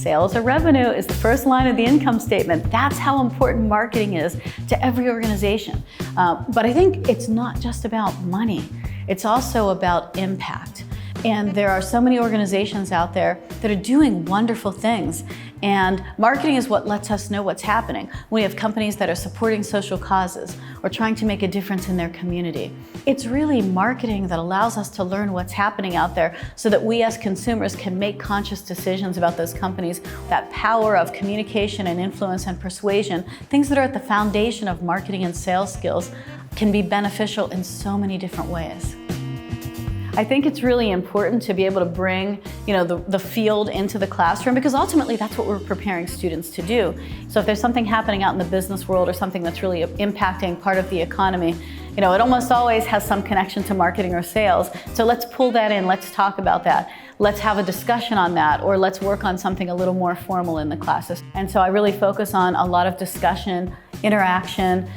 Sales or revenue is the first line of the income statement. That's how important marketing is to every organization. But I think it's not just about money. It's also about impact. And there are so many organizations out there that are doing wonderful things. And marketing is what lets us know what's happening. We have companies that are supporting social causes or trying to make a difference in their community. It's really marketing that allows us to learn what's happening out there so that we as consumers can make conscious decisions about those companies. That power of communication and influence and persuasion, things that are at the foundation of marketing and sales skills, can be beneficial in so many different ways. I think it's really important to be able to bring, the field into the classroom, because ultimately that's what we're preparing students to do. So if there's something happening out in the business world or something that's really impacting part of the economy, it almost always has some connection to marketing or sales. So let's pull that in, let's talk about that. Let's have a discussion on that, or let's work on something a little more formal in the classes. And so I really focus on a lot of discussion, interaction,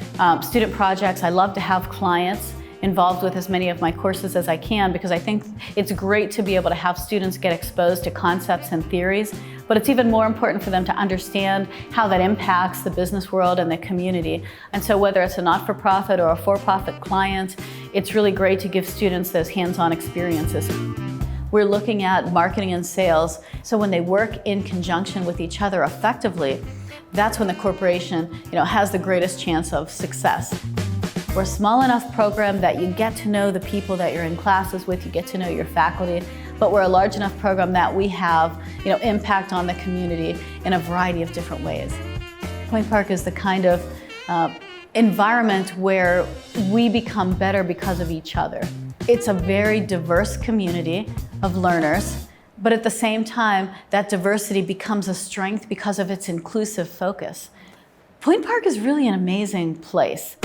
student projects. I love to have clients involved with as many of my courses as I can, because I think it's great to be able to have students get exposed to concepts and theories, but it's even more important for them to understand how that impacts the business world and the community. And so whether it's a not-for-profit or a for-profit client, it's really great to give students those hands-on experiences. We're looking at marketing and sales, so when they work in conjunction with each other effectively, that's when the corporation has the greatest chance of success. We're a small enough program that you get to know the people that you're in classes with, you get to know your faculty, but we're a large enough program that we have impact on the community in a variety of different ways. Point Park is the kind of environment where we become better because of each other. It's a very diverse community of learners, but at the same time, that diversity becomes a strength because of its inclusive focus. Point Park is really an amazing place.